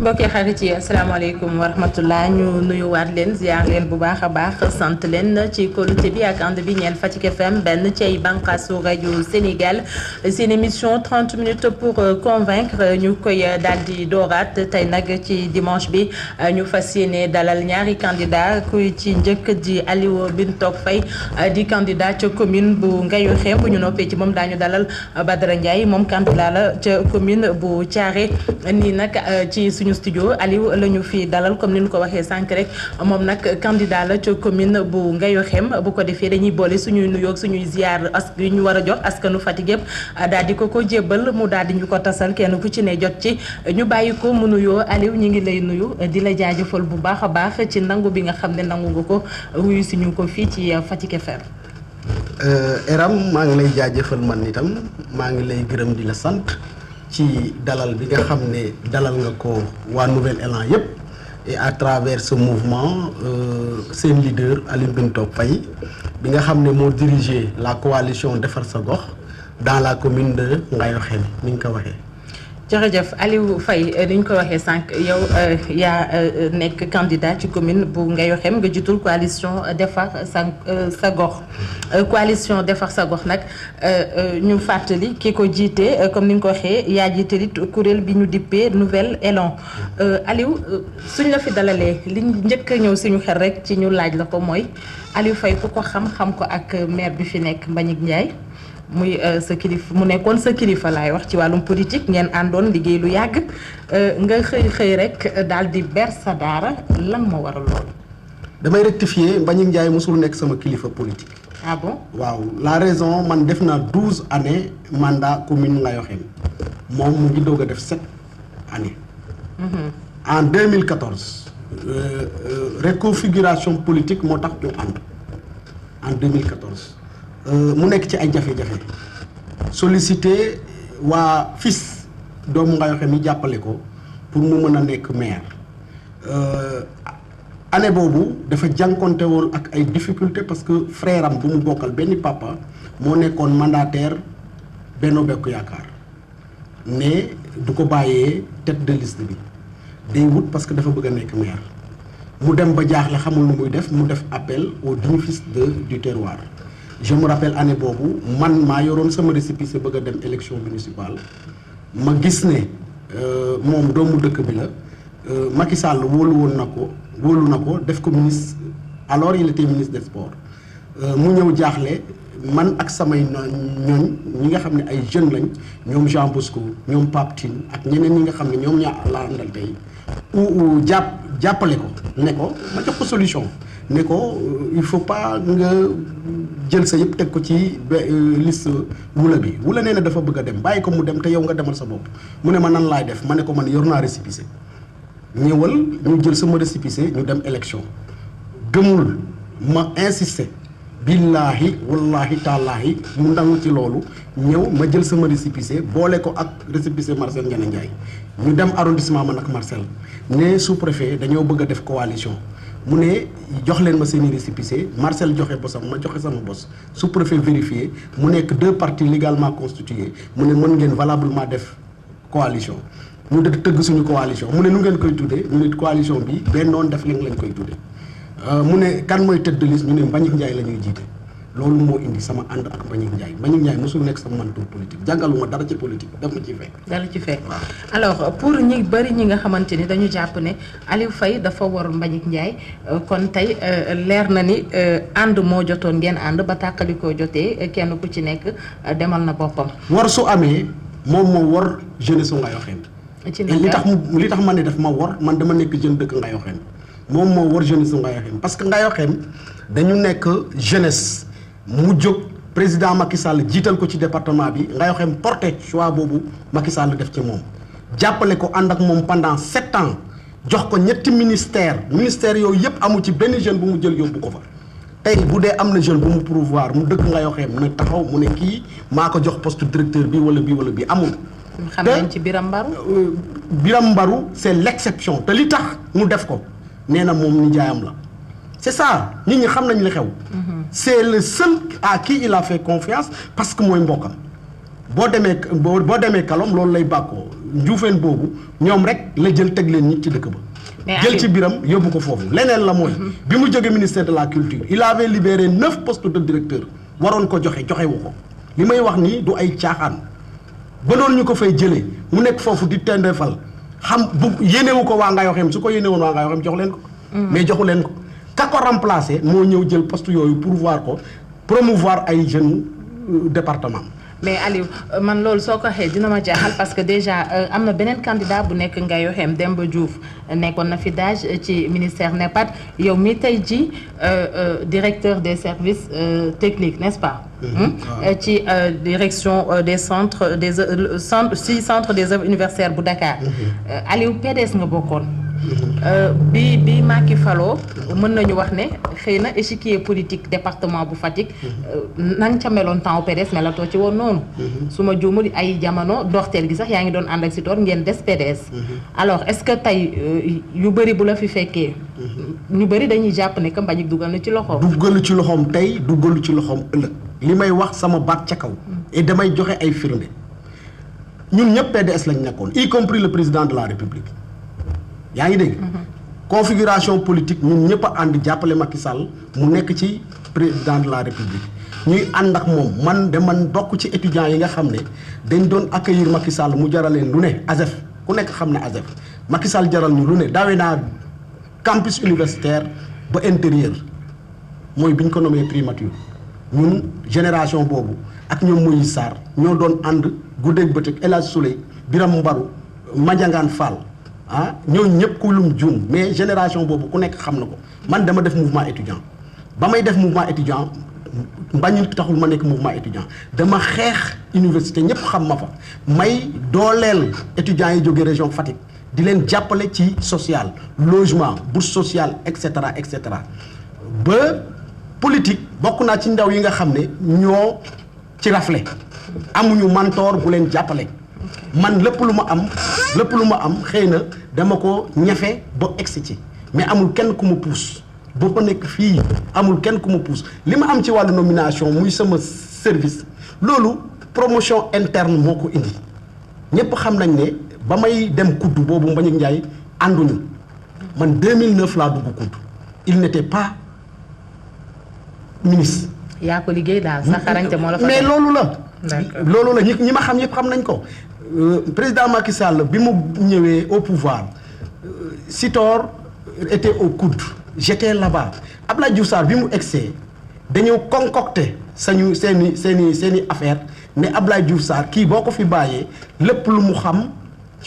mbokki xarit yi asalaamaaleykum wa rahmatullah ñu nuyuwaat leen ziar leen bu baax a baax sant leen ci kóolute bi ak ànd bi ñeel Fatick FM benn ci ay bànqaasu rajo Sénégal seen émission 30 minutes pour convaincre ñu koy daal di dooraat tey nag ci dimanche bi ñu fas yéene dalal ñaari candidat ku ci njëkk di Aliou Bintou Faye di candidat ca commune bu Ngayokhem bu ñu noppee ci moom daañu dalal Badara Ndiaye moom candidat la ca commune bu Thiaré nii nag ci suñu studio Aliou la ñu fi dalal comme ni ñu ko waxee sànq rek moom nag candidat la ca commune bu Ngayokhem bu ko defee dañuy boole suñuy nuyoo ak suñuy ziar yu ñu war a jox askanu Fatick yëpp daal di ko jébbal mu daal di ñu ko tasal kenn ku ci ne jot ci ñu bàyyi ko mu nuyoo Aliou ñu ngi lay nuyu di la jaajëfal bu baax a baax ci nangu bi nga xam ne nangu nga ko wuyu si ñu ko fii ci Fatick FM. Eram maa ngi lay jaajëfal man itam maa ngi lay gërëm di la sant. ci dalal bi nga xam ne dalal nga ko waa Nouvel Élan yëpp et à travers ce mouvement seen leader Aliou Bintou Faye bi nga xam ne moo dirigé la coalition Defar sa gox dans la commune de Ngayokhem ni ñu ko waxee. jërëjëf Aliou Faye ni ñu ko waxee sànq yow yaa nekk candidat ci commune bu Ngayokhem nga jiitul coalition Defar sa gox coalition Defar sa gox nag ñu fàttali ki ko jiite comme ni nga ko waxee yaa jiite it kuréel bi ñu dippee Nouvel Élan Aliou suñ la fi dalalee li njëkk a ñëw suñu xel rek ci ñu laaj la ko mooy Aliou Faye ku ko xam ko ak maire bi fi nekk Mbagnick Ndiaye muy sa kilifa mu nekkoon sa kilifa laay wax ci wàllum politique ngeen àndoon liggéey lu yàgg nga xëy rek daal di ber sa daara lan moo waral loolu. damay rectifier Mbagnick Ndiaye mosul nekk sama kilifa politique. ah bon waaw la raison man def naa 12 années mandat commune Ngayokhem moom mu ngi doog a def 7 années. En 2014 reconfiguration politique moo tax ñu ànd en 2014. mu nekk ci ay jafe-jafe sollicité waa FIS doomu Ngayokhem yi jàppale ko pour mu mën a nekk maire année boobu dafa jànkonte woon ak ay difficultés parce que frère am bu mu bokkal benn papa moo nekkoon mandataire Benno Bokk Yaakaar ne du ko bàyyee tête de liste bi day wut parce que dafa bëgg a nekk maire mu dem ba jaaxle xamul nu muy def mu def appel aux dignes fils du terroir. Je me rappelle année boobu man maa yoroon sama récépissé bëgg a dem élection municipale ma gis ne moom doomu dëkk bi la Macky Sall wóolu na ko def ko ministre alors il était ministre des sports mu ñëw jaaxle man ak samay ñooñ ñi nga xam ne ay jeunes lañ ñoom Jean Bosco ñoom Pape Tine ak ñeneen ñi nga xam ne ñoom ñaa la àndal tey jàppale ko ne ko ma jox ko solution ne ko il faut pas nga jël sa yëpp teg ko ci liste wula bi wula nee na dafa bëgg a dem bàyyi ko mu dem te yow nga demal sa bopp mu ne ma nan laay def ma ne ko man yor naa récépissé ñëwal ñu jël sama récépissé ñu dem élection gëmul ma insisté billaahi wallaahi taalaahi mu ndangu ci loolu ñëw ma jël sama récépissé boole ko ak récépissé Marcel Ndiané Ndiaye ñu dem arrondissement man ak Marcel ne sous-préfet dañoo bëgg a def coalition mu ne jox leen ma seeni récépissé Marcel joxe bosam ma joxe sama bos sous-préfet vérifié mu nekk 2 partis légalement constitués mu ne mën ngeen valablement def coalition ñu de tëgg suñu coalition mu ne nu ngeen koy tuddee ñu ne coalition bi benn noonu def lañ koy tuddee mu ne kan mooy tête de liste ñu ne Mbagnick Ndiaye la ñuy jiite loolu moo indi sama ànd ak Mbagnick Ndiaye mosul nekk sama mentor politique jàngaluma dara ci politique daf ma ciy fekk. dara ci fekk alors pour ñi bëri ñi nga xamante ni dañu jàpp ne Aliou Faye dafa war Mbagnick Ndiaye kon tey leer na ni ànd moo jotoon ngeen ànd ba tàqalikoo jotee kenn ku ci nekk demal na boppam. war su amee moom moo war jeunesse su Ngayokhem. ci li tax ma ne daf ma war man dama nekk jeune dëkk Ngayokhem moom moo war jeunesse su Ngayokhem parce que Ngayokhem dañu nekk jeunesse. mu jóg président Macky Sall jiital ko ci département bi Ngayokhem porté choix boobu Macky Sall def ci moom jàppale ko ànd ak moom pendant 7 ans jox ko ñetti ministère yooyu yëpp amu ci benn jeune bu mu jël yóbbu ko fa tey bu dee am na jeune bu mu pouvoir mu dëkk Ngayokhem ne taxaw mu ne kii maa ko jox poste directeur bi wala bii amul. xam nañ ci Biram Mbaru. Biram Mbaru c'est l'exception te li tax mu def ko nee na moom nijaayam la. c'est ça nit ñi xam nañ li xew. c'est le seul à qui il a fait confiance parce que mooy mbokkam boo demee Kalom loolu lay bàkkoo njuufeen boobu ñoom rek la jël teg leen ñi ci dëkk ba. jël ci biram yóbbu ko foofu leneen la mooy. bi mu jógee ministère de la culture il avait libéré 9 postes de directeur waroon ko joxewu ko li may wax nii du ay caaxaan ba doon ñu ko fay jëlee mu nekk foofu di tendeefal xam bu yéenewu ko waa Ngayoxem su ko yéenewoon waa Ngayoxem jox leen ko. mais joxu leen ko ka ko remplacer moo ñëw jël poste yooyu pourvoir ko promouvoir ay jeunes département. mais Aliou man loolu soo ko waxee dina ma jaaxal parce que déjà am na beneen candidat bu nekk Ngayoxem Demba Diouf nekkoon na fi DAGE ci ministère NEPAD yow mi tey ji directeur des services techniques n'est-ce pas. ci direction des centres centre des œuvres universitaires bu Dakar. Aliou PDS nga bokkoon. bi Macky faloo mën nañu wax ne xëy na échiquier politique département bu Fatick nang ca meloon temps PDS melatoo ci woon noonu su ma juumul ay jamono doxteel gi sax yaa ngi doon ànd ak si toor ngeen des PDS alors est-ce que tey yu bëri bu la fi fekkee ñu bëri dañuy jàpp ne que Mbagnick dugal na ci loxoom duggalu ci loxoom tey duggalu ci loxoom ëllëg li may wax sama baat ca kaw et damay joxe ay firnde ñun ñëpp PDS lañ nekkoon y compris le président de la République yaa ngi dégg configuration politique ñun ñëpp a ànd jàppale Macky Sall mu nekk ci président de la République ñuy ànd ak moom man bokk ci étudiants yi nga xam ne dañ doon accueillir Macky Sall mu jaraleen lu ne ASEF ku nekk xam na ASEF Macky Sall jaral ñu lu ne daawee naa campus universitaire ba intérieur mooy bi ñu ko nommé primature ñun génération boobu ak ñoom Moïse Sarr ñoo doon ànd guddeeg bëccëg El Hadj Souley Biram Mbaru Madiangane Fall ñooñu ñëpp ku lum juum mais génération boobu ku nekk xam na ko man dama def mouvement étudiant ba may def mouvement étudiant Mbagnick taxul ma nekk mouvement étudiant dama xeex université ñëpp xam ma fa may dooleel étudiants yi jógee région Fatick di leen jàppale ci social logement bourse sociale et cetera ba politique bokk naa ci ndaw yi nga xam ne ñoo ci rafle amuñu mentor bu leen jàppale man lépp lu ma am xëy na dama ko ñafe ba egsi ci mais amul kenn ku ma pousse ba ma nekk fii amul kenn ku ma pousse li ma am ci wàllu nomination muy sama service loolu promotion interne moo ko indi ñëpp xam nañ ne ba may dem kudd boobu Mbagnick Ndiaye ànduñu man 2009 laa dugg kudd il n'était pas ministre. yaa ko liggéey daal sa xarañte moo la fa mais loolu la ñi ma xam yëpp xam nañ ko président Macky Sall bi mu ñëwee au pouvoir Sitor était au coude j'étais là-bas Abdoulaye Diouf Sarr bi mu egsee dañoo concocté seeni affaire ne Abdoulaye Diouf Sarr kii boo ko fi bàyyee lépp lu mu xam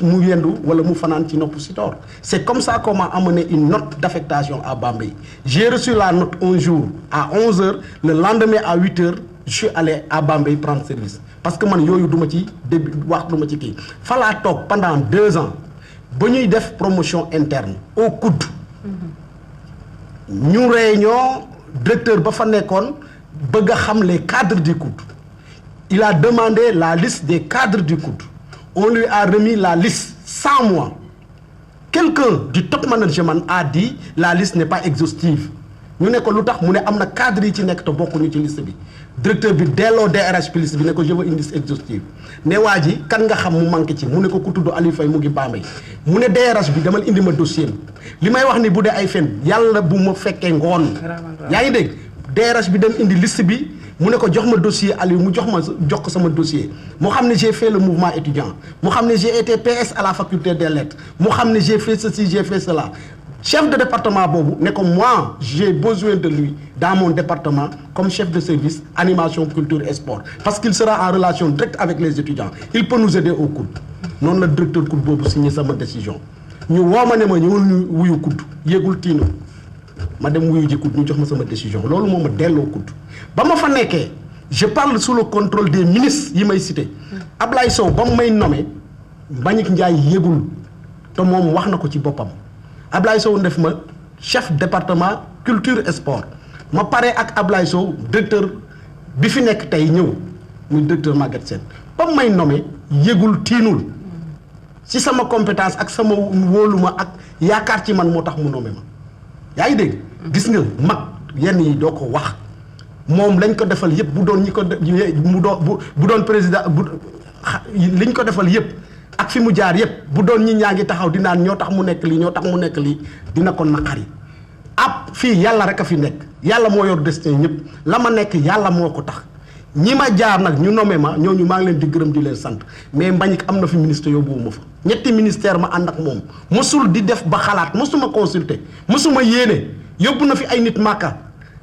mu yendu wala mu fanaan ci nopp Sitor c'est comme ça qu'on m'a amené une note d'affectation à Bambey j'ai reçu la note un jour à 11h le lendemain à 8h je suis allé à Bambey prendre service parce que man yooyu duma ci début wax duma ci kii falaa toog pendant 2 ans ba ñuy def promotion interne au coude ñu réunion directeur ba fa nekkoon bëgg a xam les cadres du coude il a demandé la liste des cadres du coude on lui a remis la liste sans moi quelqu'un du top management a dit la liste n'est pas exhaustive ñu ne ko lu tax mu ne am na cadre yi ci nekk te bokkuñu ci liste bi directeur bi delloo DRH liste bi ne ko je veux une liste exhaustive ne waa ji kan nga xam mu manqué ci mu ne ko ku tudd Aliou Faye mu ngi Bambey mu ne DRH bi demal indi ma dossier li may wax ni bu dee ay fen yàlla bu ma fekkee ngoon yaa ngi dégg DRH bi dem indi liste bi mu ne ko jox ma dossier Aliou mu jox ko sama dossier mu xam ne j'ai fait le mouvement étudiant mu xam ne j'ai été PS à la faculté des lettres mu xam ne j'ai fait ceci j'ai fait cela chef de département boobu ne ko moi j'ai besoin de lui dans mon département comme chef de service animation culture et sport parce qu'il sera en relation directe avec les étudiants il peut nous aider au coude noonu la directeur coude boobu signé sama décision ñu woo ma ne ma ñëwul ñu wuyu coude yéegul tiinu ma dem wuyu ji coude ñu jox ma sama décision loolu moo ma delloo coude ba ma fa nekkee je parle sous le contrôle des ministres yi may cité Ablaye Sow ba mu may nommé Mbagnick Ndiaye yéegul te moom wax na ko ci boppam Ablaye Sow def ma chef département culture et sport ma pare ak Ablaye Sow directeur bi fi nekk tey ñëw muy directeur Maguette Sène ba mu may nommé yëgul tiinul ci sama compétence ak sama wóoluma ak yaakaar ci man moo tax mu nommé ma yaa ngi dégg gis nga mag yenn yi doo ko wax moom lañ ko defal yëpp bu doon ñi ko bu doon président liñ ko defal yëpp ak fi mu jaar yépp bu doon ñi ñaa ngi taxaw di naan ñoo tax mu nekk lii ñoo tax mu nekk lii dina ko naqari fii yàlla rek a fi nekk yàlla moo yor destin ñëpp la ma nekk yàlla moo ko tax ñi ma jaar nag ñu nommé ma ñooñu maa ngi leen di gërëm di leen sant mais Mbagnick am na fi ministre yóbbuwuma fa ñetti ministère ma ànd ak moom mosul di def ba xalaat mosuma consulter mosuma yéene yóbbu na fi ay nit màkka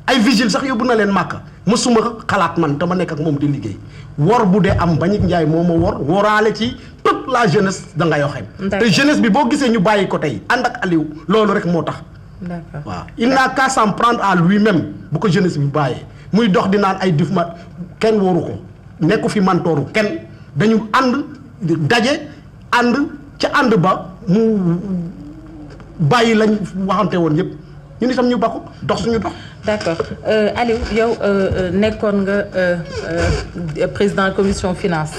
ay vigile sax yóbbu na leen màkka mosuma xalaat man dama nekk ak moom di liggéey wor bu dee am Mbagnick Ndiaye moo ma woraale ci toute la jeunesse da nga yoxem te jeunesse bi boo gisee ñu bàyyi ko tey ànd ak Aliou loolu rek moo tax waaw il n'a qu'à s'en prendre à lui-même bu ko jeunesse bi bàyyee muy dox di naan ay dif ma kenn wóoru ko nekku fi mantooru kenn dañu ànd daje ànd ca ànd ba mu bàyyi lañ waxante woon yépp ñun itam ñu bakku dox suñu dox. d'accord Aliou yow nekkoon nga président commission finance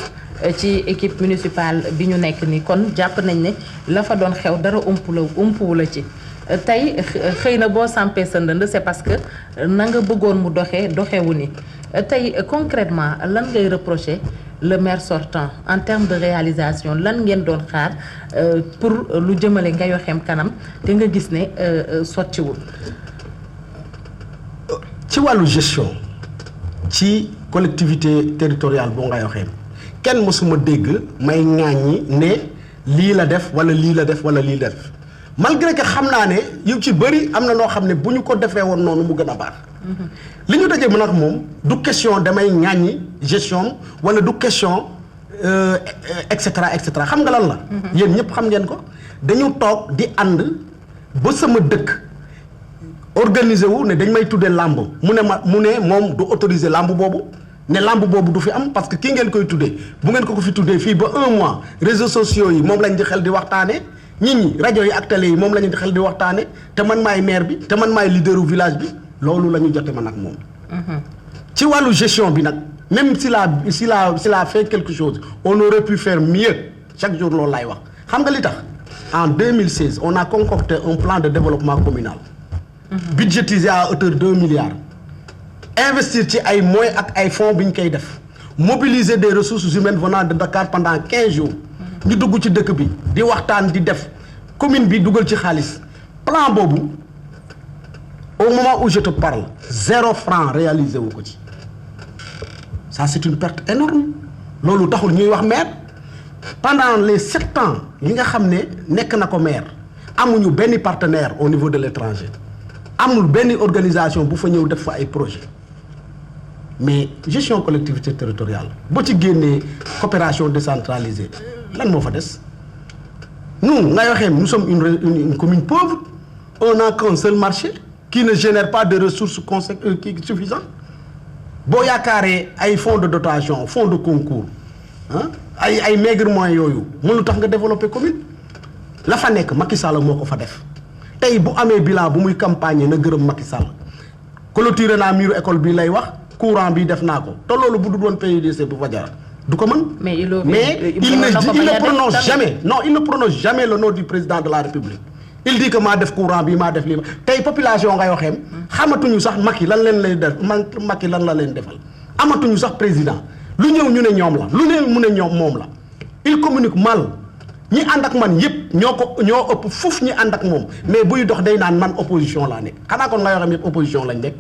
ci équipe municipale bi ñu nekk nii kon jàpp nañ ne la fa doon xew dara umpuwu la ci. tey xëy na boo sampee sa ndënd c'est parce que na nga bëggoon mu doxewu ni tey concrètement lan ngay reprocher le maire sortant en termes de réalisation lan ngeen doon xaar pour lu jëmale Ngayoxem kanam te nga gis ne sottiwul. ci wàllu gestion ci collectivité territoriale boo Ngayoxem kenn mësuma dégg may ŋaaññi ne lii la def wala lii la def wala lii la def. malgré que xam naa ne yu ci bëri am na noo xam ne bu ñu ko defee woon noonu mu gën a baax. li ñu dajee mën ak moom du question damay ŋàññi gestion wala du question et cetera xam nga lan la. yéen ñëpp xam ngeen ko dañu toog di ànd ba sama dëkk organiser wu ne dañ may tuddee làmb mu ne moom du autoriser làmb boobu ne làmb boobu du fi am parce que kii ngeen koy tuddee bu ngeen ko fi tuddee fii ba 1 mois réseaux sociaux yi moom lañ di xel di waxtaanee. nit ñi rajo yi ak télé yi moom la ñu di xel di waxtaane te man maay maire bi te man maay leaderu village bi loolu la ñu jote man ak moom. ci wàllu gestion bi nag même s'il a fait quelque chose on aurait pu faire mieux chaque jour loolu laay wax xam nga li tax en 2016 on a concocté un plan de développement communal. budgétisé à hauteur de 2 milliards. investir ci ay moyens ak ay fonds bi ñu koy def mobiliser des ressources humaines venant de Dakar pendant 15 jours. ñu dugg ci dëkk bi di waxtaan di def commune bi dugal ci xaalis plan boobu au moment où je te parle 0 franc réalisé wu ko ci ça c'est une perte énorme loolu taxul ñuy wax maire pendant les 7 ans yi nga xam ne nekk na ko maire amuñu benn partenaire au niveau de l'étranger amul benn organisation bu fa ñëw def fa ay projet mais gestion collectivité territoriale boo ci génnee coopération décentralisée lan moo fa des nous Ngayoxem nous sommes une commune pauvre on n'a qu'un seul marché qui ne génère pas de ressources suffisantes boo yaakaaree ay fonds de dotation fonds de concours ay maigre moyens yooyu mënu tax nga développer commune la fa nekk Macky Sall moo ko fa def tey bu amee bilan bu muy campagne na gërëm Macky Sall clôturé naa muru école bi lay wax courant bi def naa ko te loolu bu dul woon PUDC bu fa jara du ko mën. mais il ne prononce jamais non il ne prononce jamais le nom du président de la République il dit que maa def courant bi maa def lii tey population Ngayoxem xamatuñu sax Macky lan leen lay def Macky lan la leen defal amatuñu sax président lu ñëw ñu ne ñoom la lu ne mu ne ñoom moom la il communique mal ñi ànd ak man yëpp ñoo ëpp fuuf ñi ànd ak moom mais buy dox day naan man opposition laa nekk xanaa kon Ngayoxem yëpp opposition lañ nekk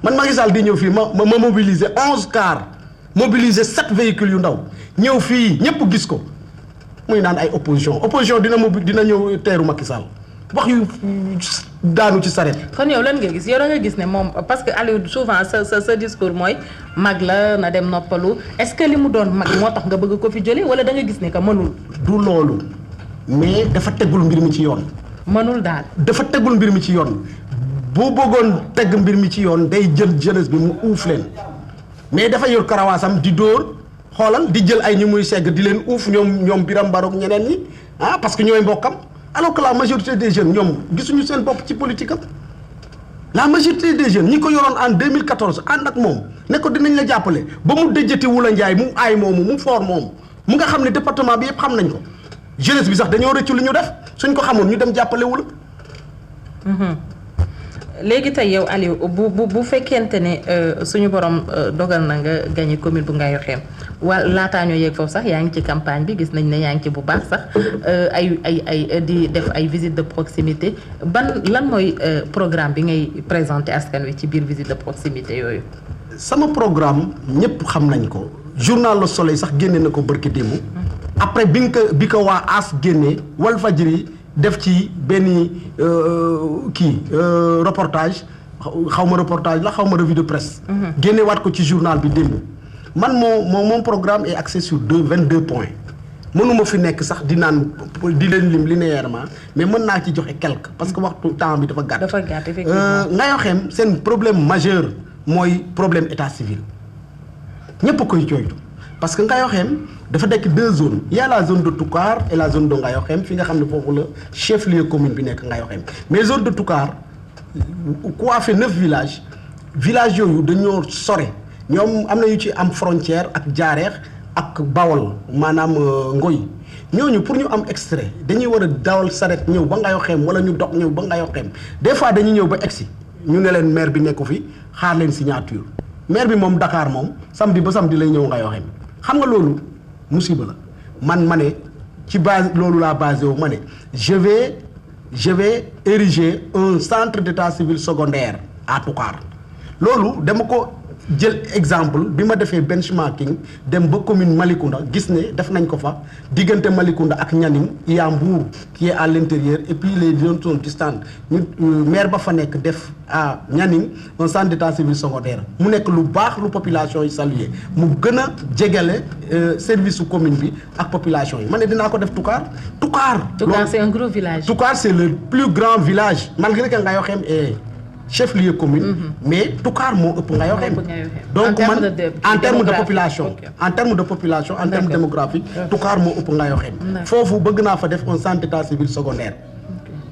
man Macky Sall di ñëw fii ma mobiliser 11 cars mobiliser 7 véhicules yu ndaw ñëw fii ñëpp gis ko muy naan ay opposition dina ñëw teeru Macky Sall wax yu daanu ci saret. kon yow lan nga gis yow da nga gis ne moom parce que Aliou souvent sa discours mooy mag la na dem noppalu est-ce que li mu doon mag moo tax nga bëgg ko fi jëlee wala da nga gis ne que mënul. du loolu mais dafa tegul mbir mi ci yoon. mënul daal. dafa tegul mbir mi ci yoon bu bëggoon teg mbir mi ci yoon day jël jeunesse bi mu uuf leen mais dafa yor karawaasam di dóor xoolal di jël ay ñu muy segg di leen uuf ñoom Biram Barok ñeneen ñi parce que ñooy mbokkam. alors que la majorité des jeunes ñoom gisuñu seen bopp ci politique am la majorité des jeunes ñi ko yoroon en 2014 ànd ak moom ne ko dinañ la jàppale ba mu déjjati Wula Njaay mu aay moomu mu foor moomu mu nga xam ne département bi yëpp xam nañ ko jeunesse bi sax dañoo rëccu li ñu def suñ ko xamoon ñu dem jàppale Wula. léegi tey yow Aliou bu fekkente ne suñu borom dogal na nga gagné commune bu Ngayokhem laataa ñoo yegg foofu sax yaa ngi ci campagne bi gis nañ ne yaa ngi ci bu baax sax ay di def ay visite de proximité lan mooy programme bi ngay présenté askan wi ci biir visite de proximité yooyu. sama programme ñëpp xam nañ ko journal Le Soleil sax génne na ko bërki démb. après bi ko waa AS génnee Walfadjri def ci benn reportage xaw ma reportage la xaw ma revue de presse. génnewaat ko ci journal bi démb. man mon programme est axé sur 22 points mënuma fi nekk sax di naan di leen lim linéairement mais mën naa ci joxe quelque parce que waxtu temps bi dafa gàtt. dafa gàtt effectivement. Ngayokhem seen problème majeur mooy problème état civil ñëpp a koy jooytu parce que Ngayokhem dafa nekk 2 zones il y a la zone de Toucar et la zone de Ngayokhem fi nga xam ne foofu la chef lieu commune bi nekk Ngayokhem mais zone de Toucar coiffé 9 villages yooyu dañoo sore ñoom am na ñu ci am frontière ak Jaareex ak Bawol maanaam Ngoy ñooñu pour ñu am extrait dañuy war a dawal saret ñëw ba Ngayokhem wala ñu dox ñëw ba Ngayokhem des fois dañuy ñëw ba egsi ñu ne leen maire bi nekku fi xaar leen signature maire bi moom Dakar moom samedi ba samedi lay ñëw Ngayokhem xam nga loolu musiba la ma ne ci base loolu laa basé wu ma ne je vais ériger un centre d'état civil secondaire à Toucar loolu dama ko jël exemple bi ma defee benchmarking dem ba commune Malicounda gis ne def nañ ko fa diggante Malicounda ak Nianing il y a Mbour qui est à l'intérieur et puis les zones sont distantes ñu maire ba fa nekk def à Nianing un centre d'état civil secondaire mu nekk lu baax lu population yi saluer mu gën a jegale service su commune bi ak population yi ma ne dinaa ko def Toucar. Toucar c'est un gros village. Toucar c'est le plus grand village malgré que Ngayokhem est chef lieu commune. mais Toucar moo ëpp Ngayokhem. donc man en terme de population. en terme de population en terme démographique. Toucar moo ëpp Ngayokhem. foofu bëgg naa fa def un centre d'état civil secondaire.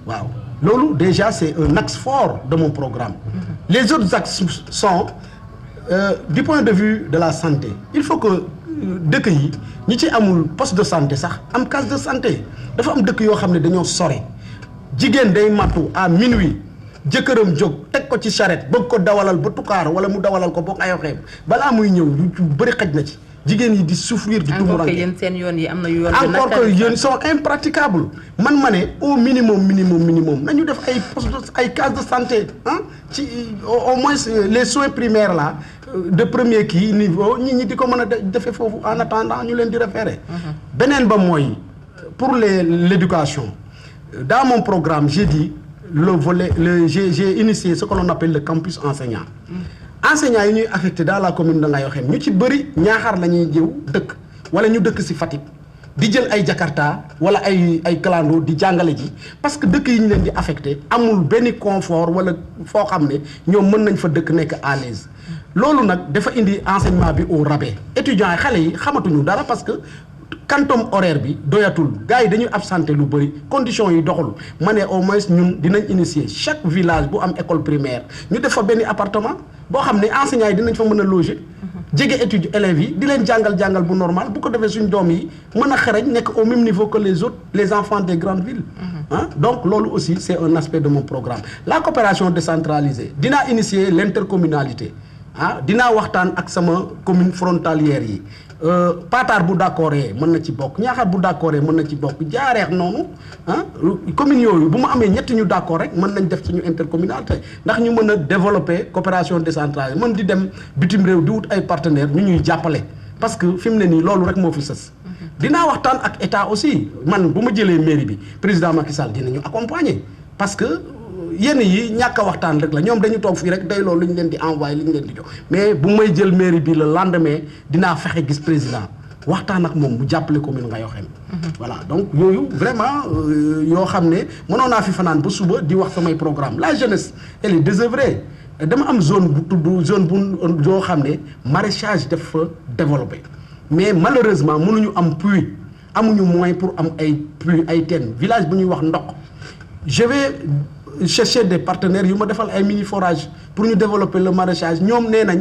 waaw loolu déjà c'est un axe fort de mon programme. les autres axes sont du point de vue de la santé il faut que dëkk yi ñi ci amul poste de santé sax am case de santé dafa am dëkk yoo xam ne dañoo sore jigéen day matu à minuit. jëkkëram jóg teg ko ci charrette bëgg ko dawalal ba Toucar wala mu dawalal ko ba Ngayokhem balaa muy ñëw yu bëri xaj na ci jigéen yi di souffrir di tumuranke. encore que yéen seen yoon yi am na yu yoon. encore que yéen sont impraticables man ma ne au minimum nañu def ay poste ay case de santé ci au moins les soins primaires là de premier niveau ñi di ko mën a defee foofu en attendant ñu leen di référer. beneen ba mooy pour l'éducation dans mon programme j'ai dit j'ai initié ce que l'on appelle le campus enseignant. enseignants yi ñuy affecté dans la commune de Ngayokhem ñu ci bëri Ñaaxar la ñuy jëw dëkk wala ñu dëkk ci Fatick di jël ay Jakarta wala ay clando di jàngale ji parce que dëkk yi ñu leen di affecté amul benn confort wala foo xam ne ñoom mën nañ fa dëkk nekk à l'aise loolu nag dafa indi enseignement bi au rabais étudiants yi xale yi xamatuñu dara parce que quantum horaire bi doyatul gars yi dañuy absenté lu bëri conditions yi doxul ma ne au moins ñun dinañ initier chaque village bu am école primaire ñu def fa benn appartement boo xam ne enseignants yi dinañ fa mën a loger jege études élèves yi di leen jàngal bu normal bu ko defee suñ doom yi mën a xereñ nekk au même niveau que les autres les enfants des grandes villes donc loolu aussi c'est un aspect de mon programme la coopération décentralisée dinaa initier l'intercommunalité dinaa waxtaan ak sama commune frontalière yi Patar bu d'accord mën na ci bokk Ñaaxar bu d'accord mën na ci bokk Jaareex noonu communes yooyu bu ma amee ñetti ñu d'accord rek mën nañ def ci ñu intercommunalité ndax ñu mën a développer coopération décentralisée mën di dem bitim réew di wut ay partenaires ñu ñuy jàppale parce que fi mu ne nii loolu rek moo fi sës dinaa waxtaan ak état aussi man bu ma jëlee mairie bi président Macky Sall dinañu accompagner parce que yenn yi ñàkk a waxtaan rek la ñoom dañu toog fii rek day loolu lu ñu leen di envoyer li ñu leen di jox mais bu may jël mairie bi le lendemain dinaa fexe gis président waxtaan ak moom bu jàppale commune Ngayokhem. voilà donc yooyu vraiment yoo xam ne mënoon naa fi fanaan ba suba di wax samay programme la jeunesse elle est désœuvrée dama am zone bu tudd zone bu yoo xam ne maraîchage def fa développé mais malheureusement mënuñu am puits amuñu moyen pour am ay puits ay teen village bu ñuy wax ndox je vais chercher des partenaires yu ma defal ay mini forage pour ñu développer le maraîchage ñoom nee nañ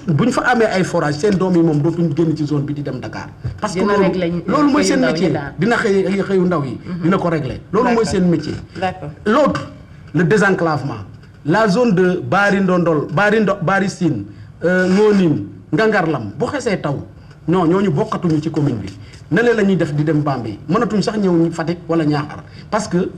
bu ñu fa amee ay forage seen doom yi moom dootuñ génn ci zone bi di dem Dakar parce que loolu mooy seen métier dina xëyu ndaw yi dina ko régler loolu mooy seen métier l'autre le désenclavement la zone de Bari Ndondol Bari Sine Ngonin Ngangarlam bu xesee taw ñooñu bokkatuñu ci commune bi ne la ñuy def di dem Bambey mënatuñ sax ñëw Fatick wala Niakhar parce que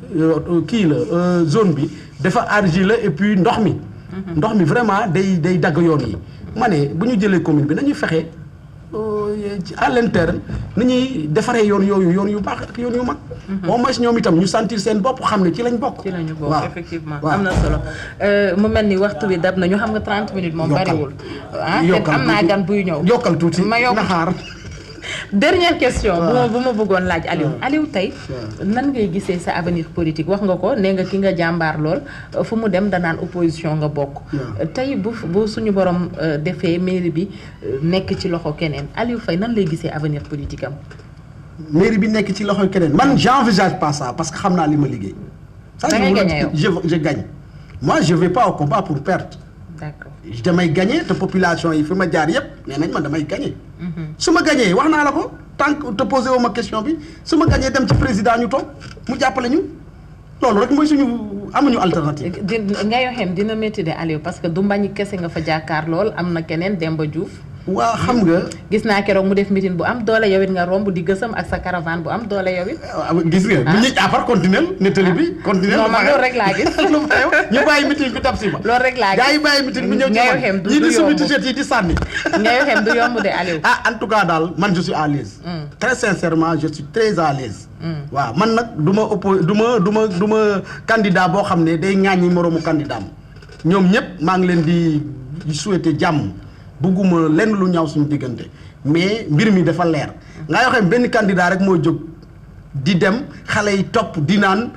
kii la zone bi dafa argile et puis ndox mi vraiment day dagg yoon yi ma ne bu ñu jëlee commune bi nañuy fexe à l'interne ni ñuy defaree yoon yu baax ak yoon yu mag. au moins ñoom itam ñu sentir seen bopp xam ne ci lañ bokk. ci lañu bokk effectivement am na solo mu mel ni waxtu bi dab na ñu xam nga 30 minutes moom bariwul. te am naa gan buy ñëw. yokkal tuuti na xaar. dernière question bu ma bëggoon laaj Aliou tey nan ngay gisee sa avenir politique wax nga ko nee nga ki nga jàmbaar lool fu mu dem danaan opposition nga bokk tey bu suñu borom defee mairie bi nekk ci loxo keneen Aliou Faye nan lay gisee avenir politique am. mairie bi nekk ci loxo keneen man j'envisage pas ça parce que xam naa li ma liggéey. da ngay gagné yow je gagne moi je vais pas au combat pour perdre. d'accord damay gagné te population yi fi ma jaar yëpp nee nañ man damay gagné. su ma gagné wax naa la ko tant que te posé woo ma question bi su ma gagné dem ci président ñu toog mu jàppale ñu loolu rek mooy suñu amuñu alternative. Ngayo Hem dina métti de Aliou parce que du mbañ kese nga fa jàkkaar lool am na keneen Demba Diouf. waa xam nga. gis naa keroog mu def meeting bu am doole yow it nga romb di gësam ak sa caravane bu am doole yow it. gis nga. bu ñu à part continuel nettali bi. continuel non man loolu rek laa gis. ñu bàyyi meeting bi tab si ma. loolu rek laa gis gars yi bàyyi meeting bi ñëw ci Ngayo Hem du yomb ñii di sumi t-shirt yi di sànni. Ngayo Hem du yomb de Aliou. en tout cas daal man je suis à l'aise. très sincèrement je suis très à l'aise. waaw man nag du ma candidat boo xam ne day ŋàññi moroomu candidat am ñoom ñëpp maa ngi leen di souhaiter jàmm. bugguma lenn lu ñaaw suñu diggante mais mbir mi dafa leer nga yoo xam benn candidat rek moo jóg di dem xale yi topp di naan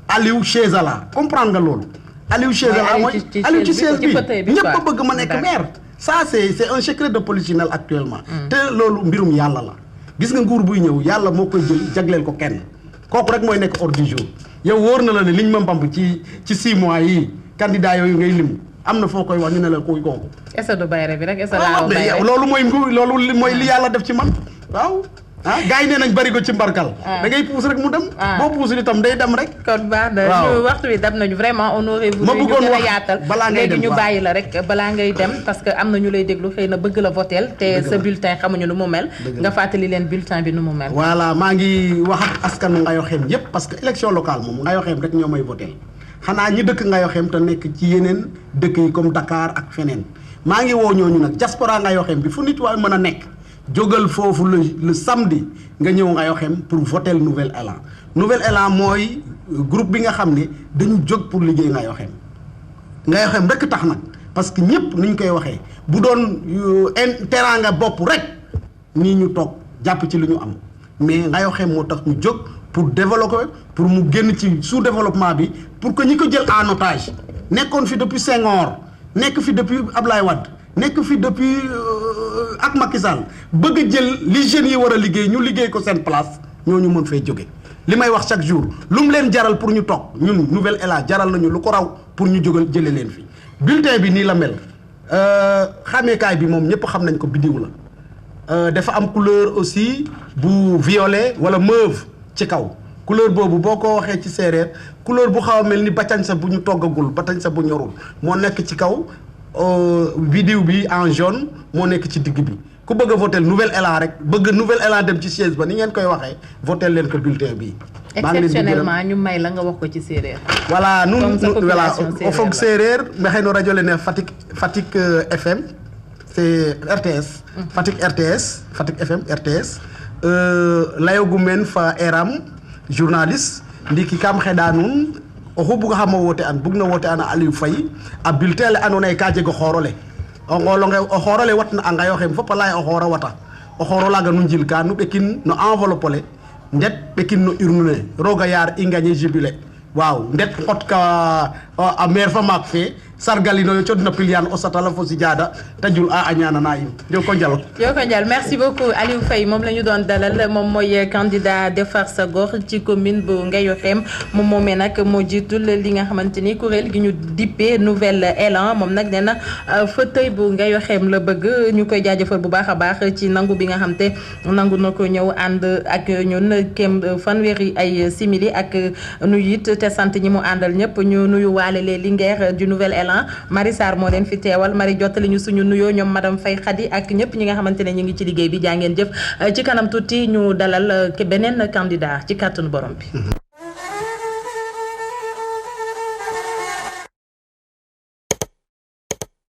Aliou Chezala comprendre nga loolu. Aliou Chezala mooy Aliou ci chaise bi ñëpp a bëgg ma nekk maire. ça c'est un secret de polichinelle actuellement. te loolu mbirum yàlla la. gis nga nguur buy ñëw yàlla moo koy jël jagleel ko kenn kooku rek mooy nekk ordre du jour yow wóor na la ne liñ ma mbamb ci 6 mois yii candidat yooyu ngay lim. am na foo koy wax ñu ne la kuy kooku. est-ce que du bayre bi rek est-ce que laaw bayre loolu mooy li yàlla def ci man waaw. gars yi nee nañ bari ko ci mbarkal. da ngay puus rek mu dem. boo puusul itam day dem rek. kon baax na ñu waxtu bi dab nañu vraiment on aurait voulu ñu gën a yaatal léegi ñu bàyyi la rek balaa ngay dem parce que am na ñu lay déglu xëy na bëgg la votel te sa bulletin xamuñu nu mu mel. nga fàttali leen bulletin bi nu mu mel. voilà maa ngi wax ak askanu Ngayo Hem yépp parce que élection locale moom Ngayo Hem rek ñoo may votel xanaa ñi dëkk Ngayo Hem te nekk ci yeneen dëkk yi comme Dakar ak feneen maa ngi woo ñooñu nag diaspora Ngayo Hem bi fu nit waay mën a nekk jógal foofu le samedi nga ñëw Ngayo Hem pour voter Nouvel Élan Nouvel Élan mooy groupe bi nga xam ne dañu jóg pour liggéey Ngayo Hem Ngayo Hem rek tax nag parce que ñëpp ni ñu koy waxee bu doon teraanga bopp rek nii ñu toog jàpp ci li ñu am mais Ngayo Hem moo tax ñu jóg pour développer pour mu génn ci sous-développement bi pour que ñi ko jël en otage nekkoon fi depuis Senghor nekk fi depuis Ablaye Wade nekk fi depuis ak Macky Sall bëgg a jël li jeunes yi war a liggéey ñu liggéey ko seen place ñooñu mën fay jóge li may wax chaque jour lu mu leen jaral pour ñu toog ñun Nouvel Élan jaral nañu lu ko raw pour ñu jógal jële leen fi bulletin bi nii la mel xàmmeekaay bi moom ñëpp xam nañ ko biddiw la dafa am couleur aussi bu violet wala mauve ci kaw couleur boobu boo ko waxee ci séeréer couleur bu xaw a mel ni batañ sa bu ñu toggagul batañ sa bu ñorul moo nekk ci kaw biddiw bi en jaune moo nekk ci digg bi ku bëgg a voter Nouvel Élan rek bëgg Nouvel Élan dem ci siège ba ni ngeen koy waxee voter leen ko bulletin bi exceptionnellement ñu may la nga wax ko ci séeréer voilà nun voilà o fog séeréer maxey no radio lene Fatick FM c'est RTS Fatick FM RTS layogu meen fa eram journaliste ndiki kam xeɗa nuun oxu bug xama woote an bug na woote an a Aliou Faye a bulletin le ando naye ka jeg o xoorole o xoorole watna a Ngayo Hem fop a leya ye o xooro wata o xooro laga nu njil ka nu ɓekin no enveloppe le ndet ɓekin no urne ne roga yaar i gagné jubilé waaw ndet xot ka a maire fa maak fe sargalino yo codna piliane o satala fo sidiada te jul a ñaanana in joko njal merci beaucoup Aliou Faye moom la ñu doon dalal moom mooy candidat defar sa gox ci commune bu Ngayo Hem moom moomee nag moo jiitul li nga xamante ni kuréel gi ñu dippee Nouvel Élan moom nag nee na fauteuil bu Ngayo Hem la bëgg ñu koy jaajëfal bu baax a baax ci nangu bi nga xam te nangu na ko ñëw ànd ak ñun kem fanweeri ay simili ak nuyu it te sant ñi mu àndal ñëpp ñu nuyu waa waale les Linguères du Nouvel Élan Marie Sarr moo leen fi teewal Marie jottali ñu suñu nuyoo ñoom madame Faye Khady ak ñëpp ñi nga xamante ne ñu ngi ci liggéey bi jaa ngeen jëf ci kanam tuuti ñu dalal beneen candidat ci kàttanu borom bi.